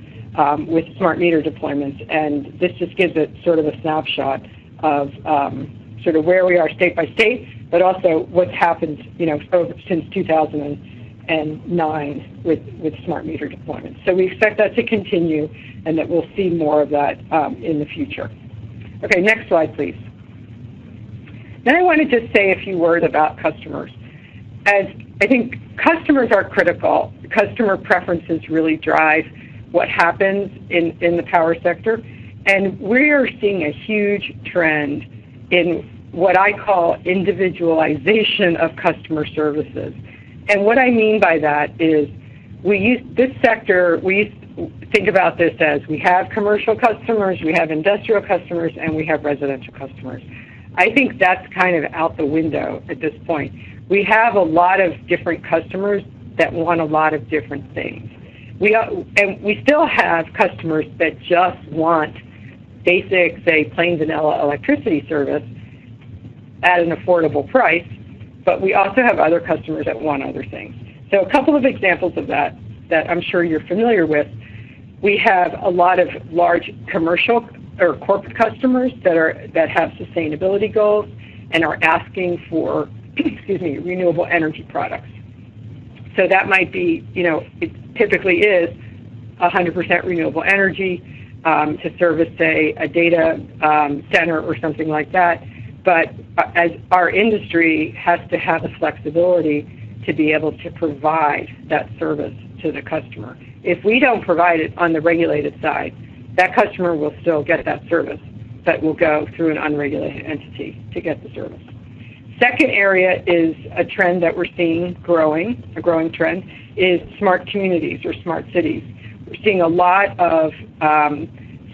with smart meter deployments, and this just gives it sort of a snapshot of sort of where we are state by state, but also what's happened, since 2009 with smart meter deployments. So we expect that to continue, and that we'll see more of that in the future. Okay, next slide, please. Then I want to just say a few words about customers. As I think customers are critical. Customer preferences really drive what happens in the power sector. And we are seeing a huge trend in what I call individualization of customer services. And what I mean by that is we think about this as we have commercial customers, we have industrial customers, and we have residential customers. I think that's kind of out the window at this point. We have a lot of different customers that want a lot of different things. And we still have customers that just want basic, say, plain vanilla electricity service at an affordable price, but we also have other customers that want other things. So a couple of examples of that I'm sure you're familiar with. We have a lot of large commercial or corporate customers that have sustainability goals and are asking for renewable energy products. So that might be, it typically is 100% renewable energy to service, say, a data center or something like that. But as our industry has to have the flexibility to be able to provide that service to the customer. If we don't provide it on the regulated side, that customer will still get that service, but will go through an unregulated entity to get the service. Second area is a trend that we're seeing a growing trend, is smart communities or smart cities. We're seeing a lot of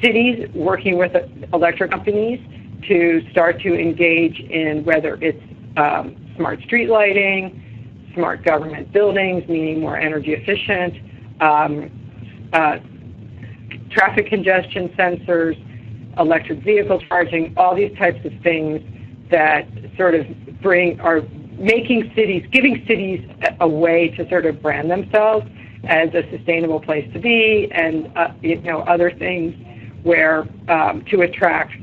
cities working with electric companies to start to engage in whether it's smart street lighting, smart government buildings, meaning more energy efficient, traffic congestion sensors, electric vehicle charging, all these types of things that sort of giving cities a way to sort of brand themselves as a sustainable place to be, and other things where to attract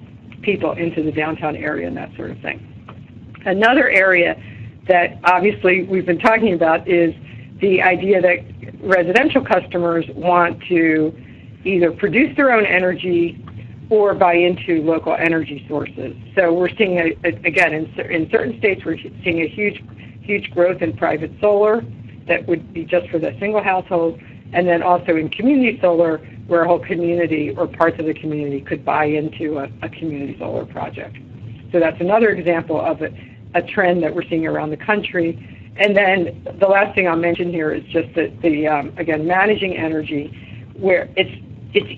people into the downtown area and that sort of thing. Another area that obviously we've been talking about is the idea that residential customers want to either produce their own energy or buy into local energy sources. So we're seeing, again, in certain states, we're seeing a huge growth in private solar that would be just for the single household, and then also in community solar, where a whole community or parts of the community could buy into a community solar project. So that's another example of a trend that we're seeing around the country. And then the last thing I'll mention here is just that again, managing energy, where it's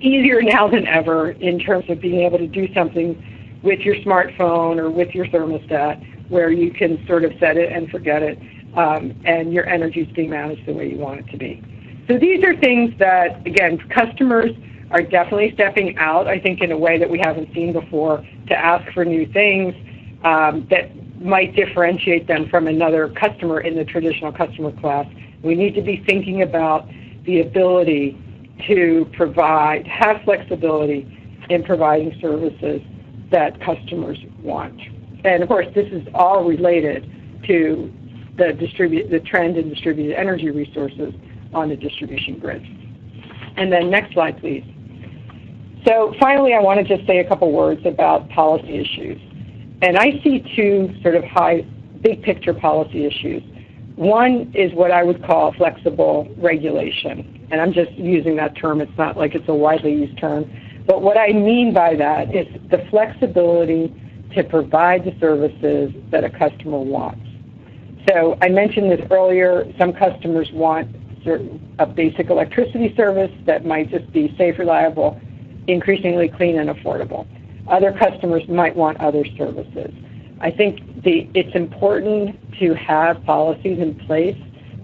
easier now than ever in terms of being able to do something with your smartphone or with your thermostat, where you can sort of set it and forget it, and your energy is being managed the way you want it to be. So these are things that, again, customers are definitely stepping out, I think, in a way that we haven't seen before, to ask for new things that might differentiate them from another customer in the traditional customer class. We need to be thinking about the ability to have flexibility in providing services that customers want. And of course, this is all related to the trend in distributed energy resources on the distribution grid. And then next slide, please. So finally, I want to just say a couple words about policy issues. And I see two sort of big picture policy issues. One is what I would call flexible regulation. And I'm just using that term. It's not like it's a widely used term. But what I mean by that is the flexibility to provide the services that a customer wants. So I mentioned this earlier. Some customers want a basic electricity service that might just be safe, reliable, increasingly clean, and affordable. Other customers might want other services. I think it's important to have policies in place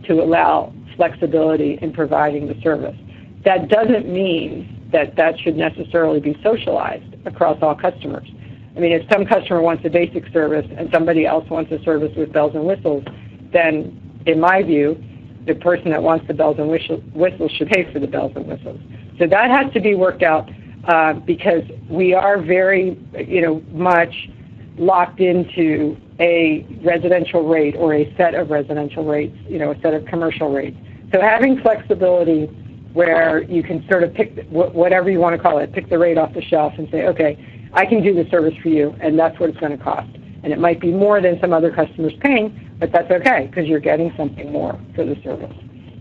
to allow flexibility in providing the service. That doesn't mean that should necessarily be socialized across all customers. I mean, if some customer wants a basic service and somebody else wants a service with bells and whistles, then in my view, the person that wants the bells and whistles should pay for the bells and whistles. So that has to be worked out because we are very, much locked into a residential rate or a set of residential rates, a set of commercial rates. So having flexibility where you can sort of pick whatever you want to call it, pick the rate off the shelf and say, okay, I can do the service for you, and that's what it's going to cost. And it might be more than some other customers paying, but that's okay because you're getting something more for the service.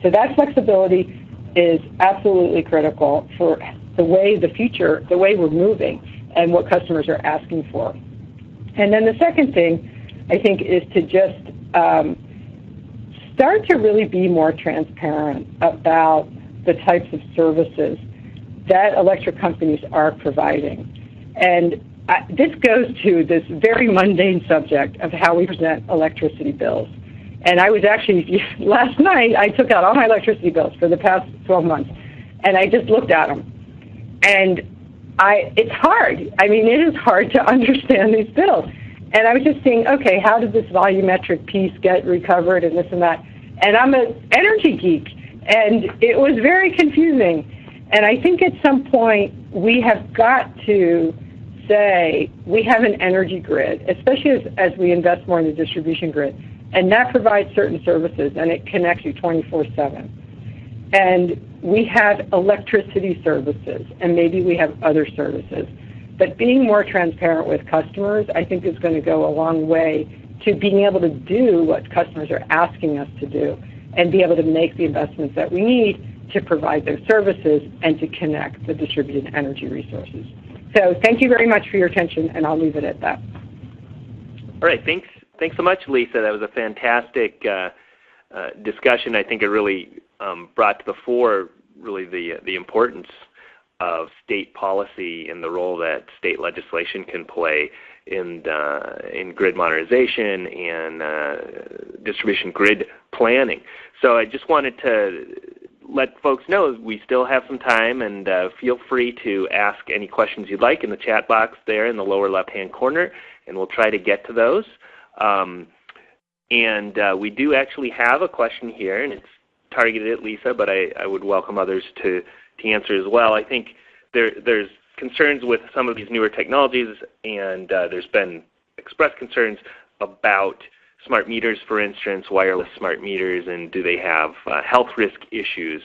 So that flexibility is absolutely critical for the way we're moving and what customers are asking for. And then the second thing, I think, is to just start to really be more transparent about the types of services that electric companies are providing. And this goes to this very mundane subject of how we present electricity bills. And I was actually, last night, I took out all my electricity bills for the past 12 months, and I just looked at them. And it's hard. I mean, it is hard to understand these bills. And I was just saying, okay, how did this volumetric piece get recovered and this and that? And I'm an energy geek, and it was very confusing. And I think at some point we have got to say we have an energy grid, especially as we invest more in the distribution grid, and that provides certain services, and it connects you 24/7. And we have electricity services, and maybe we have other services. But being more transparent with customers, I think, is going to go a long way to being able to do what customers are asking us to do and be able to make the investments that we need to provide those services and to connect the distributed energy resources. So thank you very much for your attention, and I'll leave it at that. All right. Thanks so much, Lisa. That was a fantastic discussion. I think it really brought to the fore really the importance of state policy and the role that state legislation can play in grid modernization and distribution grid planning. So I just wanted to let folks know we still have some time, and feel free to ask any questions you'd like in the chat box there in the lower left-hand corner, and we'll try to get to those. We do actually have a question here, and it's targeted at Lisa, but I would welcome others to answer as well. I think there's concerns with some of these newer technologies, and there's been expressed concerns about smart meters, for instance, wireless smart meters, and do they have health risk issues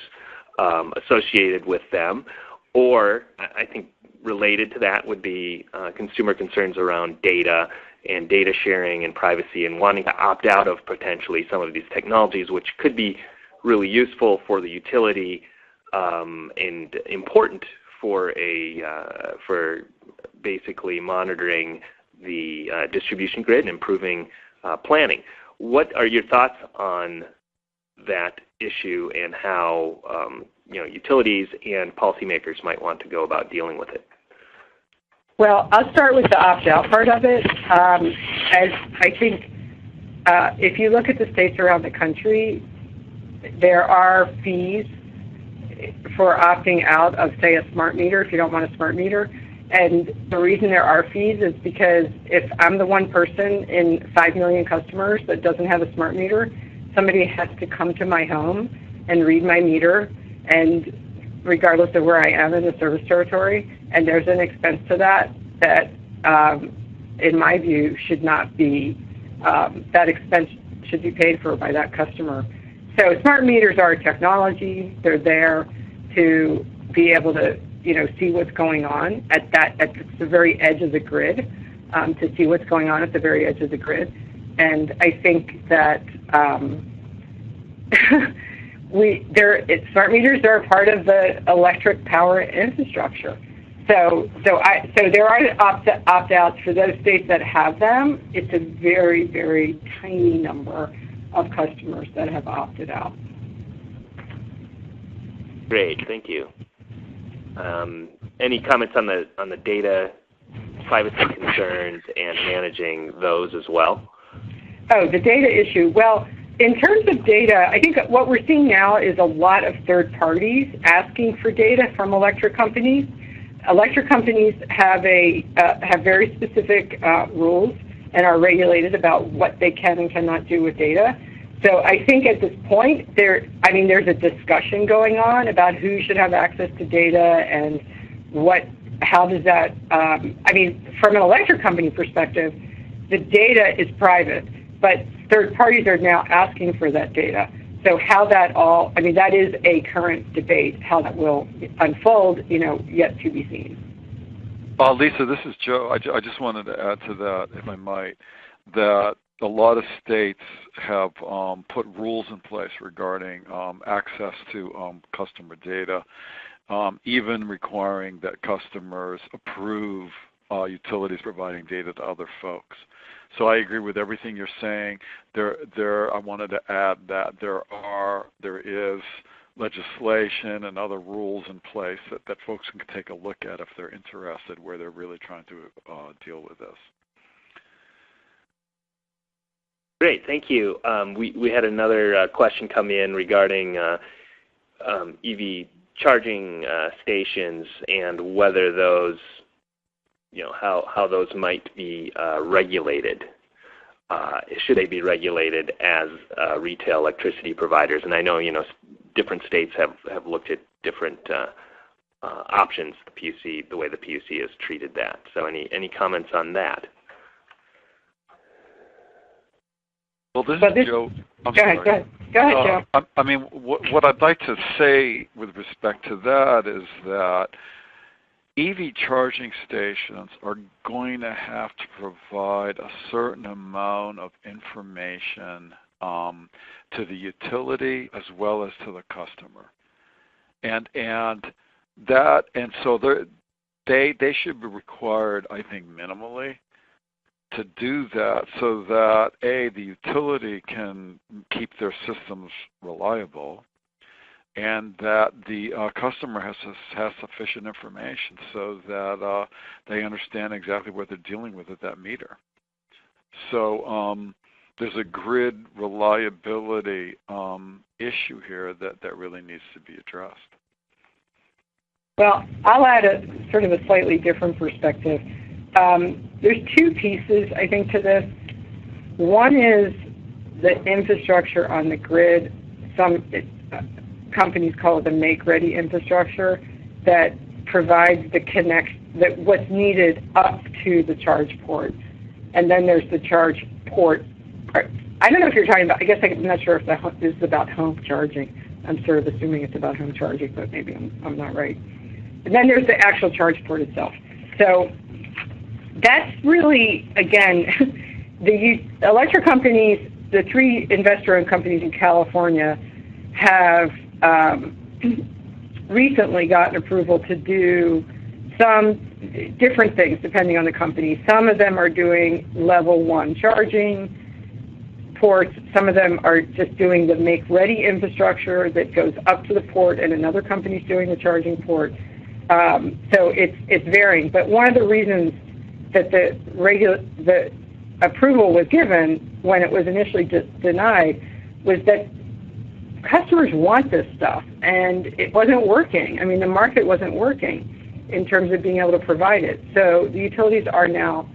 associated with them? Or I think related to that would be consumer concerns around data and data sharing and privacy, and wanting to opt out of potentially some of these technologies, which could be really useful for the utility and important for basically monitoring the distribution grid and improving planning. What are your thoughts on that issue and how utilities and policymakers might want to go about dealing with it? Well, I'll start with the opt-out part of it. As I think if you look at the states around the country, there are fees for opting out of, say, a smart meter if you don't want a smart meter. And the reason there are fees is because if I'm the one person in 5 million customers that doesn't have a smart meter, somebody has to come to my home and read my meter, and regardless of where I am in the service territory, and there's an expense to that in my view, should not be, that expense should be paid for by that customer. So smart meters are a technology. They're there to be able to see what's going on at the very edge of the grid, to see what's going on at the very edge of the grid. And I think that smart meters are a part of the electric power infrastructure. So there are opt-outs for those states that have them. It's a very, very tiny number of customers that have opted out. Great, thank you. Any comments on the data privacy concerns and managing those as well? Oh, the data issue. Well, in terms of data, I think what we're seeing now is a lot of third parties asking for data from electric companies. Electric companies have very specific rules and are regulated about what they can and cannot do with data. So I think at this point, there's a discussion going on about who should have access to data and how does that, from an electric company perspective, the data is private, but third parties are now asking for that data. So how that that is a current debate. How that will unfold, yet to be seen. Lisa, this is Joe. I just wanted to add to that, if I might, that a lot of states have put rules in place regarding access to customer data, even requiring that customers approve utilities providing data to other folks. So I agree with everything you're saying. I wanted to add that there is legislation and other rules in place that folks can take a look at if they're interested, where they're really trying to deal with this. Great, thank you. We had another question come in regarding EV charging stations and whether those, how those might be regulated. Should they be regulated as retail electricity providers? And I know, different states have looked at different options. The way the PUC has treated that. So, any comments on that? Well, this is Joe. Go ahead, Joe. I mean, what I'd like to say with respect to that is that EV charging stations are going to have to provide a certain amount of information to the utility as well as to the customer, and so they should be required, I think, minimally, to do that, so that the utility can keep their systems reliable, and that the customer has sufficient information so that they understand exactly what they're dealing with at that meter. So there's a grid reliability issue here that really needs to be addressed. Well, I'll add a sort of a slightly different perspective. There's two pieces, I think, to this. One is the infrastructure on the grid. Some companies call it the make-ready infrastructure that provides what's needed up to the charge port. And then there's the charge port. I don't know if you're talking about, I guess I'm not sure if this is about home charging. I'm sort of assuming it's about home charging, but maybe I'm not right. And then there's the actual charge port itself. So that's really, again, the electric companies, the three investor-owned companies in California have recently gotten approval to do some different things depending on the company. Some of them are doing level 1 charging ports. Some of them are just doing the make-ready infrastructure that goes up to the port, and another company's doing the charging port. So it's varying. But one of the reasons that the approval was given when it was initially denied was that customers want this stuff, and it wasn't working. I mean, the market wasn't working in terms of being able to provide it. So the utilities are now,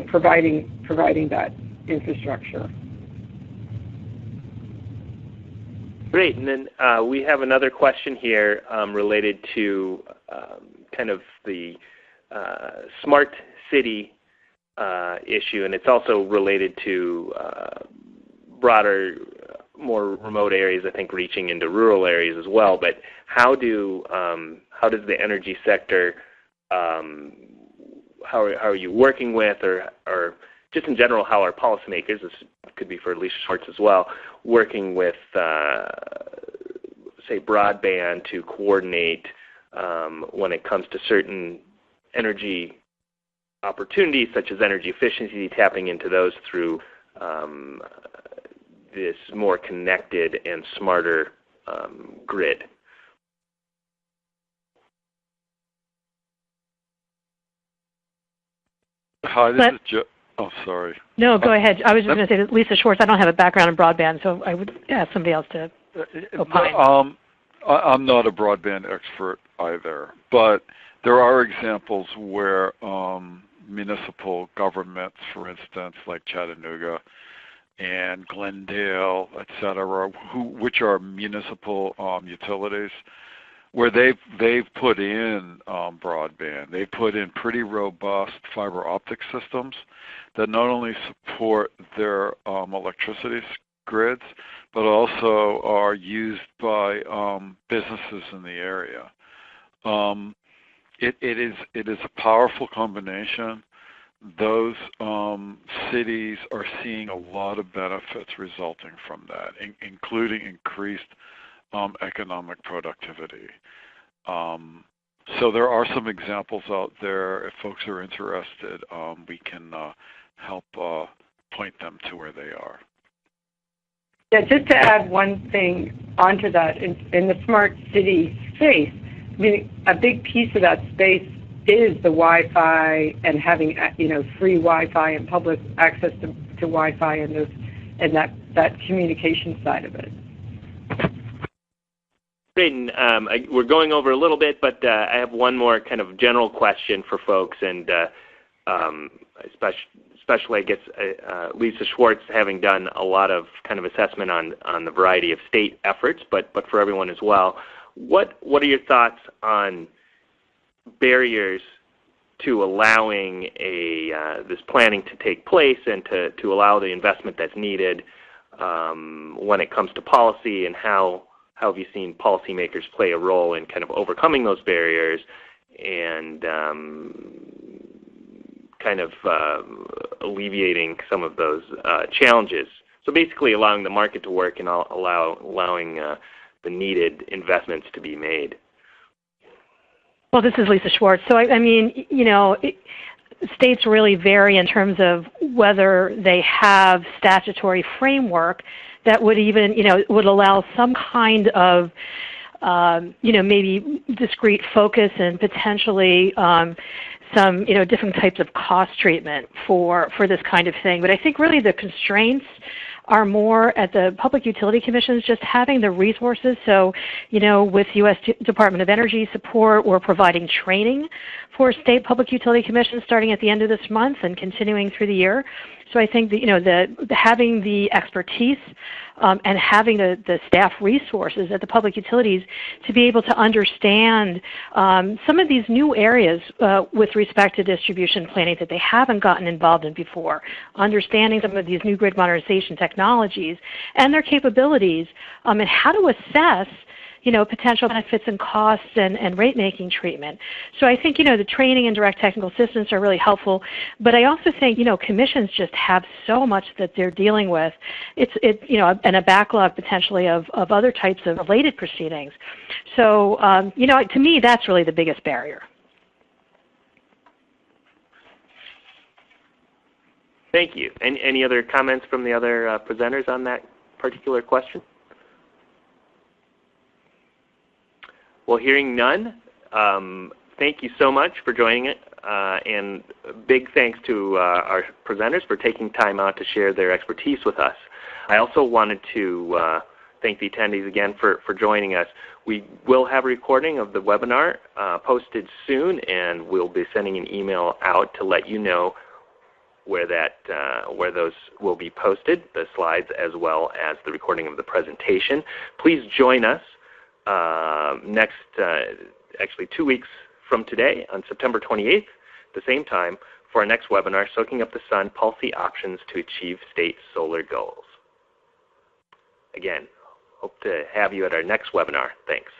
providing that infrastructure. Great, and then we have another question here related to kind of the smart city issue, and it's also related to broader, more remote areas, I think, reaching into rural areas as well. But how does the energy sector, how are you working with, or just in general, how are policymakers, this could be for Alicia Schwartz as well, working with, say, broadband to coordinate when it comes to certain energy opportunities, such as energy efficiency, tapping into those through this more connected and smarter grid? Hi, this is Joe. Oh, sorry. No, go ahead. I was just going to say, Lisa Schwartz, I don't have a background in broadband, so I would ask somebody else to opine. I'm not a broadband expert either, but there are examples where municipal governments, for instance, like Chattanooga and Glendale, et cetera, which are municipal utilities, where they've put in broadband. They put in pretty robust fiber optic systems that not only support their electricity grids, but also are used by businesses in the area. It is a powerful combination. Those cities are seeing a lot of benefits resulting from that, including increased economic productivity. So there are some examples out there. If folks are interested, we can help point them to where they are. Yeah, just to add one thing onto that, in the smart city space, I mean, a big piece of that space is the Wi-Fi and having free Wi-Fi and public access to Wi-Fi and that communication side of it. Great, and we're going over a little bit, but I have one more kind of general question for folks, and especially I guess Lisa Schwartz, having done a lot of kind of assessment on the variety of state efforts, but for everyone as well. What are your thoughts on barriers to allowing this planning to take place and to allow the investment that's needed when it comes to policy, and how have you seen policymakers play a role in kind of overcoming those barriers and kind of alleviating some of those challenges? So basically allowing the market to work and allowing the needed investments to be made. Well, this is Lisa Schwartz. So, I mean, states really vary in terms of whether they have statutory framework that would even, would allow some kind of, maybe discrete focus and potentially some, different types of cost treatment for this kind of thing. But I think really the constraints are more at the Public Utility Commissions just having the resources. So, with U.S. Department of Energy support, we're providing training for state Public Utility Commissions starting at the end of this month and continuing through the year. So I think that, having the expertise and having the staff resources at the public utilities to be able to understand some of these new areas with respect to distribution planning that they haven't gotten involved in before, understanding some of these new grid modernization technologies and their capabilities, and how to assess potential benefits and costs and rate-making treatment. So I think, the training and direct technical assistance are really helpful, but I also think, commissions just have so much that they're dealing with. It's and a backlog potentially of other types of related proceedings. So, to me, that's really the biggest barrier. Thank you. Any other comments from the other presenters on that particular question? Well, hearing none, thank you so much for joining it, and big thanks to our presenters for taking time out to share their expertise with us. I also wanted to thank the attendees again for joining us. We will have a recording of the webinar posted soon, and we'll be sending an email out to let you know where those will be posted, the slides as well as the recording of the presentation. Please join us actually 2 weeks from today on September 28th, the same time, for our next webinar, Soaking Up the Sun, Policy Options to Achieve State Solar Goals. Again, hope to have you at our next webinar. Thanks.